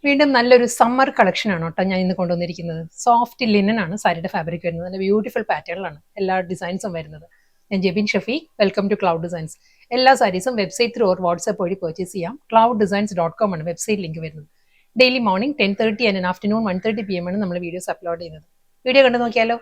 വീണ്ടും നല്ലൊരു summer collection ആണ് കേട്ടോ ഞാൻ ഇന്ന് കൊണ്ടുവന്നിരിക്കുന്നത്. സോഫ്റ്റ് ലിനൻ ആണ് സാരിയുടെ ഫാബ്രിക് വരുന്നത്. നല്ല ബ്യൂട്ടിഫുൾ പാറ്റേണിലാണ് എല്ലാ ഡിസൈൻസും വരുന്നത്. ഞാൻ Jebin Shafeeq, welcome to cloud designs. എല്ലാ സാരീസും വെബ്സൈറ്റ് ത്രൂ ഓർ വാട്സ്ആപ്പ് വഴി പർച്ചേസ് ചെയ്യാം. clouddesigns.com ആണ് വെബ്സൈറ്റ് ലിങ്ക് വരുന്നത്. Daily morning 10:30 and afternoon 1:30 PM ആണ് നമ്മൾ വീഡിയോസ് അപ്ലോഡ് ചെയ്യുന്നത്. വീഡിയോ കണ്ടു നോക്കിയാലോ.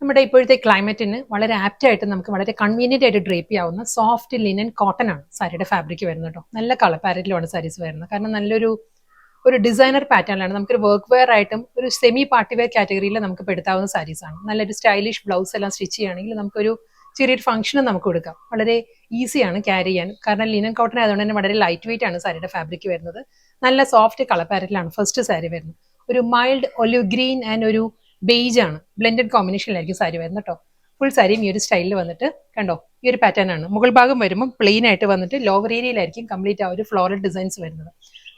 നമ്മുടെ ഇപ്പോഴത്തെ ക്ലൈമറ്റിന് വളരെ ആപ്റ്റ് ആയിട്ട് നമുക്ക് വളരെ കൺവീനിയന്റ് ആയിട്ട് ഡ്രേപ്പ് ചെയ്യാവുന്ന സോഫ്റ്റ് ലിനൻ കോട്ടൺ ആണ് സാരിയുടെ ഫാബ്രിക് വരുന്നത് കേട്ടോ. നല്ല കളർ പാരറ്റിലുമാണ് സാരീസ് വരുന്നത്. കാരണം നല്ലൊരു ഡിസൈനർ പാറ്റേണിലാണ്. നമുക്കൊരു വർക്ക് വെയർ ആയിട്ടും ഒരു സെമി പാർട്ടി വെയർ കാറ്റഗറിയിൽ നമുക്ക് പെടുത്താവുന്ന സാരീസ് ആണ്. നല്ലൊരു സ്റ്റൈലിഷ് ബ്ലൗസ് എല്ലാം സ്റ്റിച്ച് ചെയ്യുകയാണെങ്കിൽ നമുക്കൊരു ചെറിയൊരു ഫംഗ്ഷനും നമുക്ക് കൊടുക്കാം. വളരെ ഈസിയാണ് ക്യാരി ചെയ്യാൻ. കാരണം ലിനൻ കോട്ടൺ ആയതുകൊണ്ട് തന്നെ വളരെ ലൈറ്റ് വെയിറ്റ് ആണ് സാരിയുടെ ഫാബ്രിക് വരുന്നത്. നല്ല സോഫ്റ്റ് കളർ പാരറ്റിലാണ് ഫസ്റ്റ് സാരി വരുന്നത്. ഒരു മൈൽഡ് ഒലിവ് ഗ്രീൻ ആൻഡ് ഒരു ബേജ് ആണ്, ബ്ലെൻഡഡ് കോമ്പിനേഷനിലായിരിക്കും സാരി വരുന്നത് കേട്ടോ. ഫുൾ സാരിയും ഈ ഒരു സ്റ്റൈലിൽ വന്നിട്ട് കണ്ടോ, ഈ ഒരു പാറ്റേൺ ആണ്. മുകൾ ഭാഗം വരുമ്പോൾ പ്ലെയിൻ ആയിട്ട് വന്നിട്ട് ലോവർ ഏരിയയിലായിരിക്കും കംപ്ലീറ്റ് ആ ഒരു ഫ്ലോറൽ ഡിസൈൻസ് വരുന്നത്.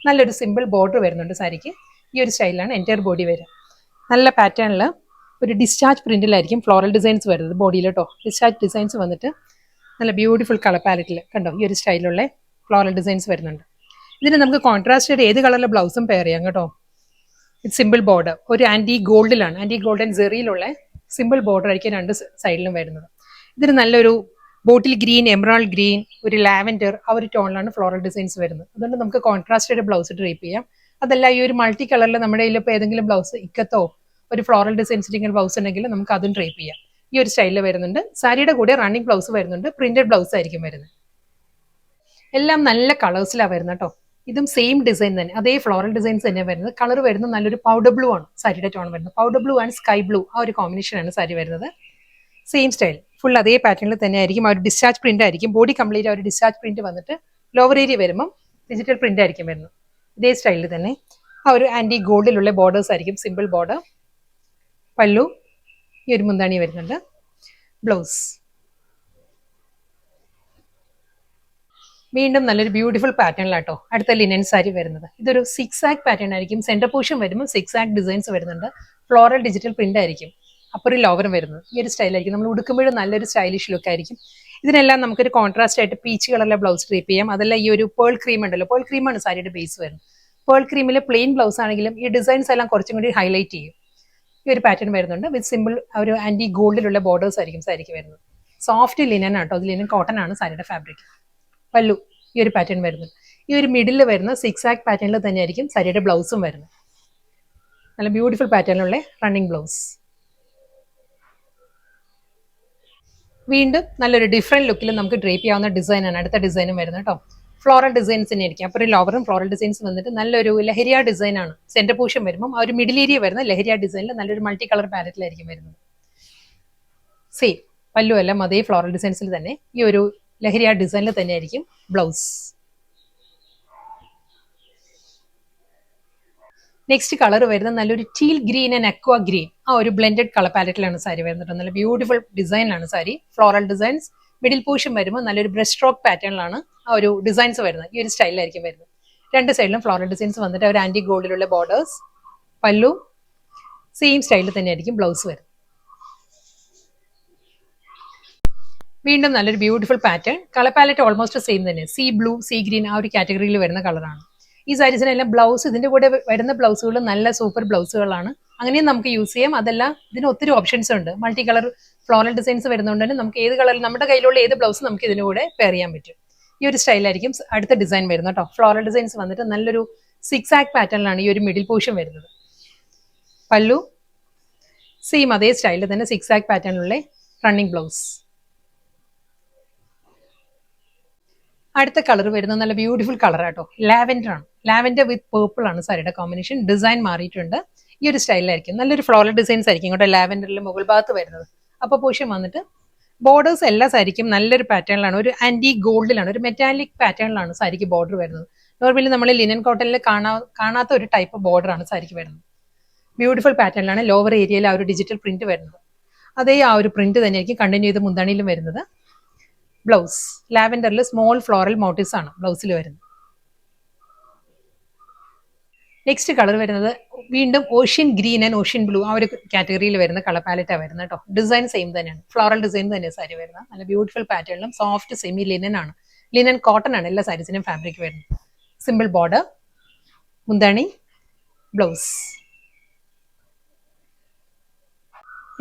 നല്ലൊരു സിമ്പിൾ ബോർഡർ വരുന്നുണ്ട് സാരിക്ക്. ഈ ഒരു സ്റ്റൈലിലാണ് എൻറ്റയർ ബോഡി വരിക. നല്ല പാറ്റേണിൽ ഒരു ഡിസ്ചാർജ് പ്രിന്റിലായിരിക്കും ഫ്ലോറൽ ഡിസൈൻസ് വരുന്നത് ബോഡിയിൽ കേട്ടോ. ഡിസ്ചാർജ് ഡിസൈൻസ് വന്നിട്ട് നല്ല ബ്യൂട്ടിഫുൾ കളർ പാലറ്റിൽ കണ്ടോ ഈ ഒരു സ്റ്റൈലുള്ള ഫ്ലോറൽ ഡിസൈൻസ് വരുന്നുണ്ട്. ഇതിന് നമുക്ക് കോൺട്രാസ്റ്റ് ഏത് കളറിലെ ബ്ലൗസും പെയർ ചെയ്യാം കേട്ടോ. ഇത് സിമ്പിൾ ബോർഡർ ഒരു ആന്റി ഗോൾഡിലാണ്, ആന്റി ഗോൾഡൻ സെറിയിലുള്ള സിമ്പിൾ ബോർഡർ ആയിരിക്കും രണ്ട് സൈഡിലും വരുന്നത്. ഇതിന് നല്ലൊരു ബോട്ടിൽ ഗ്രീൻ, എമറാൾഡ് ഗ്രീൻ, ഒരു ലാവൻഡർ ആ ഒരു ടോണിലാണ് ഫ്ലോറൽ ഡിസൈൻസ് വരുന്നത്. അതുകൊണ്ട് നമുക്ക് കോൺട്രാസ്റ്റഡ് ബ്ലൗസ് ഡ്രേപ്പ് ചെയ്യാം. അതല്ല ഈ ഒരു മൾട്ടി കളറിൽ നമ്മുടെ കയ്യിൽ ഇപ്പോൾ ഏതെങ്കിലും ബ്ലൗസ് ഇക്കത്തോ ഒരു ഫ്ലോറൽ ഡിസൈൻസിന്റെ ബ്ലൗസ് ഉണ്ടെങ്കിൽ നമുക്ക് അതും ഡ്രേപ്പ് ചെയ്യാം. ഈ ഒരു സ്റ്റൈലിൽ വരുന്നുണ്ട്. സാരിയുടെ കൂടെ റണ്ണിങ് ബ്ലൗസ് വരുന്നുണ്ട്. പ്രിന്റഡ് ബ്ലൗസ് ആയിരിക്കും വരുന്നത്. എല്ലാം നല്ല കളേഴ്സിലാണ് വരുന്നത് കേട്ടോ. ഇതും സെയിം ഡിസൈൻ തന്നെ, അതേ ഫ്ലോറൽ ഡിസൈൻസ് തന്നെ വരുന്നത്. കളർ വരുന്നത് നല്ലൊരു പൗഡർ ബ്ലൂ ആണ് സാരിയുടെ ടോൺ വരുന്നത്. Powder blue and sky blue ആ ഒരു കോമ്പിനേഷനാണ് സാരി വരുന്നത്. സെയിം സ്റ്റൈൽ ഫുൾ അതേ പാറ്റേണിൽ തന്നെ ആയിരിക്കും. ആ ഒരു ഡിസ്ചാർജ് പ്രിന്റ് ആയിരിക്കും. ബോഡി കംപ്ലീറ്റ് ആ ഒരു ഡിസ്ചാർജ് പ്രിന്റ് വന്നിട്ട് ലോവർ ഏരിയ വരുമ്പം ഡിജിറ്റൽ പ്രിന്റ് ആയിരിക്കും വരുന്നത്. ഇതേ സ്റ്റൈലിൽ തന്നെ ആ ഒരു ആന്റി ഗോൾഡിലുള്ള ബോർഡേഴ്സ് ആയിരിക്കും. സിമ്പിൾ ബോർഡർ, പല്ലു, ഈ ഒരു മുന്താണി വരുന്നുണ്ട്, ബ്ലൗസ്. വീണ്ടും നല്ലൊരു ബ്യൂട്ടിഫുൾ പാറ്റേണിലാട്ടോ അടുത്ത ലിനൻ സാരി വരുന്നത്. ഇതൊരു 6 ആക്ക് പാറ്റേൺ ആയിരിക്കും. സെന്റർ പോർഷൻ വരുമ്പോൾ 6 ആക്ക് ഡിസൈൻസ് വരുന്നുണ്ട്. ഫ്ലോറൽ ഡിജിറ്റൽ പ്രിന്റ് ആയിരിക്കും. അപ്പുറം ലോവറും വരുന്നത്. ഈ ഒരു സ്റ്റൈലായിരിക്കും. നമ്മൾ ഉടുക്കുമ്പോഴും നല്ലൊരു സ്റ്റൈലിഷ് ലുക്ക് ആയിരിക്കും. ഇതിനെല്ലാം നമുക്കൊരു കോൺട്രാസ്റ്റ് ആയിട്ട് പീച്ച് കളറിലെ ബ്ലൗസ് ഡ്രേപ്പ് ചെയ്യാം. അതല്ല ഈ ഒരു പേൾ ക്രീം ഉണ്ടല്ലോ, പേൾ ക്രീമാണ് സാരിയുടെ ബേസ് വരുന്നത്. പേൾ ക്രീമിൽ പ്ലെയിൻ ബ്ലൗസ് ആണെങ്കിലും ഈ ഡിസൈൻസ് എല്ലാം കുറച്ചും കൂടി ഹൈലൈറ്റ് ചെയ്യും. ഈ ഒരു പാറ്റേൺ വരുന്നുണ്ട്. വിത്ത് സിമ്പിൾ ഒരു ആന്റി ഗോൾഡിലുള്ള ബോർഡേഴ്സ് ആയിരിക്കും സാരിക്ക് വരുന്നത്. സോഫ്റ്റ് ലിനൻ ആട്ടോ, അത് ലിനൻ കോട്ടൺ ആണ് സാരിയുടെ ഫാബ്രിക്. പല്ലു ഈ ഒരു പാറ്റേൺ വരുന്നത്. ഈ ഒരു മിഡിൽ വരുന്ന 6 ആക്ക് പാറ്റേണിൽ തന്നെയായിരിക്കും സാരിയുടെ ബ്ലൗസും വരുന്നത്. നല്ല ബ്യൂട്ടിഫുൾ പാറ്റേണിലുള്ള റണ്ണിങ് ബ്ലൗസ്. വീണ്ടും നല്ലൊരു ഡിഫറെന്റ് ലുക്കിൽ നമുക്ക് ഡ്രേപ്പ് ചെയ്യാവുന്ന ഡിസൈനാണ് അടുത്ത ഡിസൈനും വരുന്നത് കേട്ടോ. ഫ്ലോറൽ ഡിസൈൻസ് തന്നെ ആയിരിക്കും. അപ്പോൾ ഒരു ലോവറും ഫ്ലോറൽ ഡിസൈൻസ് വന്നിട്ട് നല്ലൊരു ലഹരിയ ഡിസൈൻ ആണ്. സെന്റർ പോർഷൻ വരുമ്പോൾ ആ ഒരു മിഡിൽ ഏരിയ വരുന്ന ലഹരിയ ഡിസൈനിൽ നല്ലൊരു മൾട്ടി കളർ പാരറ്റിലായിരിക്കും വരുന്നത്. സെയിം പല്ലു എല്ലാം അതേ ഫ്ലോറൽ ഡിസൈൻസിൽ തന്നെ ഈ ഒരു ലഹരിയ ഡിസൈനിൽ തന്നെ ആയിരിക്കും ബ്ലൗസ്. നെക്സ്റ്റ് കളർ വരുന്നത് നല്ലൊരു teal green and aqua green ആ ഒരു ബ്ലെൻഡഡ് കളർ പാലറ്റിലാണ് സാരി വരുന്നത്. നല്ല ബ്യൂട്ടിഫുൾ ഡിസൈനാണ് sari. Floral designs middle portion വരുമ്പോൾ നല്ലൊരു ബ്രഷ് സ്ട്രോക്ക് പാറ്റേണിലാണ് ആ ഒരു ഡിസൈൻസ് വരുന്നത്. ഈ ഒരു സ്റ്റൈലിലായിരിക്കും വരുന്നത്. രണ്ട് സൈഡിലും ഫ്ലോറൽ ഡിസൈൻസ് വന്നിട്ട് ഒരു ആന്റി ഗോൾഡിലുള്ള ബോർഡേഴ്സ്, പല്ലു സെയിം സ്റ്റൈലിൽ തന്നെ ആയിരിക്കും ബ്ലൗസ് വരുന്നത്. വീണ്ടും നല്ലൊരു beautiful pattern. Colour palette almost same തന്നെ. സീ ബ്ലൂ, സീ ഗ്രീൻ ആ ഒരു കാറ്റഗറിയിൽ വരുന്ന കളറാണ്. ഈ സാരീസിനെല്ലാം ബ്ലൗസ് ഇതിന്റെ കൂടെ വരുന്ന ബ്ലൗസുകൾ നല്ല സൂപ്പർ ബ്ലൗസുകളാണ്. അങ്ങനെയും നമുക്ക് യൂസ് ചെയ്യാം. അതല്ല ഇതിന് ഒത്തിരി ഓപ്ഷൻസ് ഉണ്ട്. മൾട്ടി കളർ ഫ്ലോറൽ ഡിസൈൻസ് വരുന്നതുകൊണ്ട് തന്നെ നമുക്ക് ഏത് കളറിൽ നമ്മുടെ കയ്യിലുള്ള ഏത് ബ്ലൗസ് നമുക്ക് ഇതിന്റെ കൂടെ പെയർ ചെയ്യാൻ പറ്റും. ഈ ഒരു സ്റ്റൈലായിരിക്കും അടുത്ത ഡിസൈൻ വരുന്നത് കേട്ടോ. ഫ്ലോറൽ ഡിസൈൻസ് വന്നിട്ട് നല്ലൊരു 6 ആക്ക് പാറ്റേണിലാണ് ഈ ഒരു മിഡിൽ പോർഷൻ വരുന്നത്. പല്ലു സെയിം അതേ സ്റ്റൈലിൽ തന്നെ 6 ആക്ക് പാറ്റേണിലുള്ള റണ്ണിങ് ബ്ലൗസ്. അടുത്ത കളർ വരുന്നത് നല്ല ബ്യൂട്ടിഫുൾ കളർ ആട്ടോ. ലാവൻഡർ ആണ്. ലാവൻഡർ വിത്ത് പേർപ്പിൾ ആണ് സാരിയുടെ കോമ്പിനേഷൻ. ഡിസൈൻ മാറിയിട്ടുണ്ട്. ഈ ഒരു സ്റ്റൈലിലായിരിക്കും. നല്ലൊരു ഫ്ലോറൽ ഡിസൈൻസ് ആയിരിക്കും ഇങ്ങോട്ട് ലാവൻഡറിൽ മുകൾ ഭാഗത്ത് വരുന്നത്. അപ്പോൾ പോർഷൻ വന്നിട്ട് ബോർഡേഴ്സ് എല്ലാ സാരിക്കും നല്ലൊരു പാറ്റേണിലാണ്. ഒരു ആന്റി ഗോൾഡിലാണ്, ഒരു മെറ്റാലിക് പാറ്റേണിലാണ് സാരിക്ക് ബോർഡർ വരുന്നത്. നോർമലി നമ്മൾ ലിനൻ കോട്ടണിൽ കാണാത്ത ഒരു ടൈപ്പ് ബോർഡർ ആണ് സാരിക്ക് വരുന്നത്. ബ്യൂട്ടിഫുൾ പാറ്റേണിലാണ് ലോവർ ഏരിയയിൽ ആ ഒരു ഡിജിറ്റൽ പ്രിന്റ് വരുന്നത്. അതേ ആ ഒരു പ്രിന്റ് തന്നെയായിരിക്കും കണ്ടിന്യൂ ചെയ്ത് മുന്താണിയിലും വരുന്നത്. ബ്ലൗസ് ലാവൻഡറിൽ സ്മോൾ ഫ്ലോറൽ മോട്ടീവ്സ് ആണ് ബ്ലൗസിൽ വരുന്നത്. നെക്സ്റ്റ് കളർ വരുന്നത് വീണ്ടും ocean green and ocean blue ആ ഒരു കാറ്റഗറിയിൽ വരുന്ന കളർ പാലറ്റാണ് വരുന്നത് കേട്ടോ. ഡിസൈൻ സെയിം തന്നെയാണ്, ഫ്ലോറൽ ഡിസൈൻ തന്നെയാണ് സാരി വരുന്നത്. നല്ല ബ്യൂട്ടിഫുൾ പാറ്റേണിലും സോഫ്റ്റ് സെമി ലിനൻ ആണ്, ലിനൻ കോട്ടൺ ആണ് എല്ലാ സാരീസിനും ഫാബ്രിക് വരുന്നത്. സിമ്പിൾ ബോർഡർ, മുന്താണി, ബ്ലൗസ്.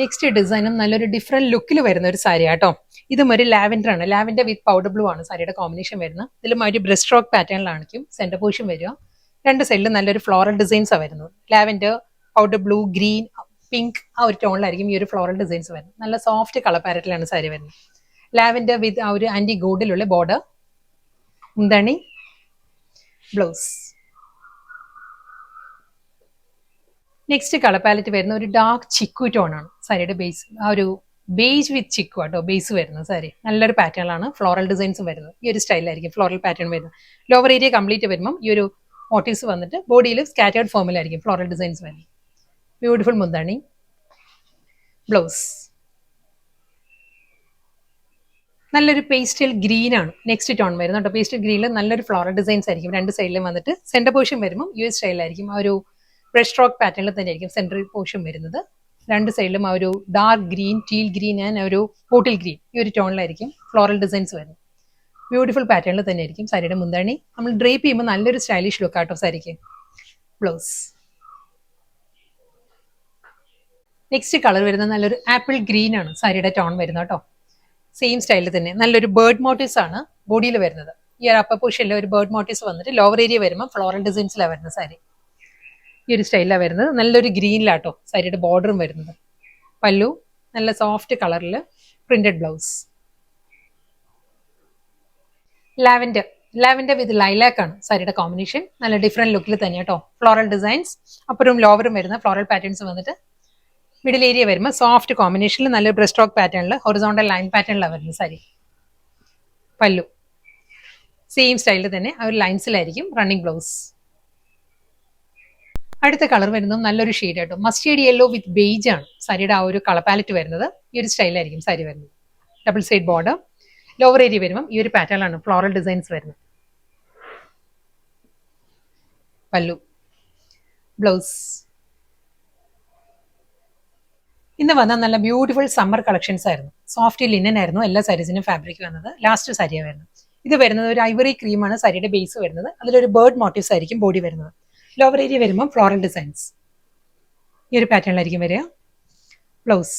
നെക്സ്റ്റ് ഡിസൈനും നല്ലൊരു ഡിഫറെന്റ് ലുക്കിൽ വരുന്ന ഒരു സാരി ആട്ടോ. ഇതും ഒരു ലാവൻഡർ ആണ്, ലാവൻഡർ വിത്ത് പൗഡർ ബ്ലൂ ആണ് സാരിയുടെ കോമ്പിനേഷൻ വരുന്നത്. ഇതിലും ഒരു ബ്രസ്റ്റ് സ്ട്രോക്ക് പാറ്റേണിലാണിക്കും സെന്റർ പോർഷൻ വരിക. രണ്ട് സൈഡിലും നല്ലൊരു ഫ്ലോറൽ ഡിസൈൻസ് ആണ് വരുന്നത്. Lavender, powder blue, green, pink ആ ഒരു ടോണിലായിരിക്കും ഈ ഒരു ഫ്ലോറൽ ഡിസൈൻസ് വരുന്നത്. നല്ല സോഫ്റ്റ് കളർ പാരറ്റിലാണ് സാരി വരുന്നത്. ലാവൻഡർ വിത്ത് ആ ഒരു ആന്റി ഗോൾഡിലുള്ള ബോർഡർ, മുന്താണി, ബ്ലൗസ്. നെക്സ്റ്റ് കളർ പാലറ്റ് വരുന്ന ഒരു ഡാർക്ക് ചിക്കു ടോൺ ആണ് സാരിയുടെ ബേസ്. ആ ഒരു ബേജ് വിത്ത് ചിക്കു ആട്ടോ ബേസ് വരുന്നത് സാരി. നല്ലൊരു പാറ്റേണിലാണ് ഫ്ലോറൽ ഡിസൈൻസ് വരുന്നത്. ഈ ഒരു സ്റ്റൈലായിരിക്കും ഫ്ലോറൽ പാറ്റേൺ വരുന്നത്. ലോവർ ഏരിയ കംപ്ലീറ്റ് വരുമ്പോൾ ഈ ഒരു മോട്ടീവ്സ് വന്നിട്ട് ബോഡിയിൽ സ്കാറ്റേർഡ് ഫോമിലായിരിക്കും ഫ്ലോറൽ ഡിസൈൻസ് വരുന്നത്. ബ്യൂട്ടിഫുൾ മുന്താണി, ബ്ലൗസ്. നല്ലൊരു പേസ്റ്റൽ ഗ്രീൻ ആണ് നെക്സ്റ്റ് ടോൺ വരുന്നത് കേട്ടോ. പേസ്റ്റൽ ഗ്രീനിൽ നല്ലൊരു ഫ്ലോറൽ ഡിസൈൻസ് ആയിരിക്കും രണ്ട് സൈഡിലും വന്നിട്ട്. സെന്റർ പോർഷൻ വരുമ്പോൾ ഈ ഒരു സ്റ്റൈലായിരിക്കും. ആ ഒരു ബ്രഷ് സ്ട്രോക്ക് പാറ്റേണിൽ തന്നെ ആയിരിക്കും സെൻട്രൽ പോർഷൻ വരുന്നത്. രണ്ട് സൈഡിലും ആ ഒരു dark green, teal green and ഒരു ബോട്ടിൽ ഗ്രീൻ ഈ ഒരു ടോണിലായിരിക്കും ഫ്ലോറൽ ഡിസൈൻസ് വരുന്നത്. ബ്യൂട്ടിഫുൾ പാറ്റേണിൽ തന്നെ ആയിരിക്കും സാരിയുടെ മുന്താണി. നമ്മൾ ഡ്രേപ്പ് ചെയ്യുമ്പോൾ നല്ലൊരു സ്റ്റൈലിഷ് ലുക്ക് ആട്ടോ സാരിക്ക്. ബ്ലൗസ്. നെക്സ്റ്റ് കളർ വരുന്നത് നല്ലൊരു ആപ്പിൾ ഗ്രീൻ ആണ് സാരിയുടെ ടോൺ വരുന്നത് കേട്ടോ. സെയിം സ്റ്റൈലിൽ തന്നെ നല്ലൊരു ബേർഡ് മോട്ടീവ്സ് ആണ് ബോഡിയിൽ വരുന്നത്. ഈ ഒരു അപ്പർ പോർഷനിൽ ഒരു ബേർഡ് മോട്ടീവ്സ് വന്നിട്ട് ലോവർ ഏരിയ വരുമ്പോൾ ഫ്ലോറൽ ഡിസൈൻസിലാണ് വരുന്നത് സാരി. ഈ ഒരു സ്റ്റൈലാണ് വരുന്നത്. നല്ലൊരു ഗ്രീനിലാട്ടോ സാരിയുടെ ബോർഡറും വരുന്നത്. പല്ലു നല്ല സോഫ്റ്റ് കളറിൽ പ്രിന്റഡ് ബ്ലൗസ്. ലാവൻഡർ, ലാവൻഡർ വിത്ത് ലൈലാക്ക് ആണ് സാരിയുടെ കോമ്പിനേഷൻ. നല്ല ഡിഫറെന്റ് ലുക്കിൽ തന്നെ കേട്ടോ. ഫ്ലോറൽ ഡിസൈൻസ് അപ്പറും ലോവറും വരുന്ന ഫ്ലോറൽ പാറ്റേൺസ് വന്നിട്ട് മിഡിൽ ഏരിയ വരുമ്പോൾ സോഫ്റ്റ് കോമ്പിനേഷനിൽ നല്ലൊരു ബ്രസ്റ്റ് സ്ട്രോക്ക് പാറ്റേണിൽ ഹൊറിസോണ്ടൽ ലൈൻ പാറ്റേണിലാണ് വരുന്നത് സാരി. പല്ലു സെയിം സ്റ്റൈലിൽ തന്നെ ആ ഒരു ലൈൻസിലായിരിക്കും റണ്ണിങ് ബ്ലൗസ്. അടുത്ത കളർ വരുന്നത് നല്ലൊരു ഷെയ്ഡ് ആട്ടോ. മസ്റ്റേർഡ് യെല്ലോ വിത്ത് ബേജ് ആണ് സാരിയുടെ ആ ഒരു കളർ പാലറ്റ് വരുന്നത്. ഈ ഒരു സ്റ്റൈലായിരിക്കും സാരി വരുന്നത്. Double side border, lower area വരുമ്പം ഈ ഒരു പാറ്റേണിലാണ് ഫ്ലോറൽ ഡിസൈൻസ് വരുന്നത്. പല്ലു, ബ്ലൗസ്. ഇന്ന് വന്ന നല്ല ബ്യൂട്ടിഫുൾ സമ്മർ കളക്ഷൻസ് ആയിരുന്നു. സോഫ്റ്റ് ലിനൻ ആയിരുന്നു എല്ലാ സാരീസിനും ഫാബ്രിക് വന്നത്. ലാസ്റ്റ് സാരിയാണ് വരുന്നത്. ഇത് വരുന്നത് ഒരു ഐവറി ക്രീമാണ് സാരിയുടെ ബേസ് വരുന്നത്. അതിലൊരു ബേർഡ് മോട്ടീവ്സ് ആയിരിക്കും ബോഡി വരുന്നത്. ലോവർ ഏരിയ വരുമ്പോൾ ഫ്ലോറൽ ഡിസൈൻസ് ഈ ഒരു പാറ്റേണിലായിരിക്കും വരിക. ബ്ലൗസ്.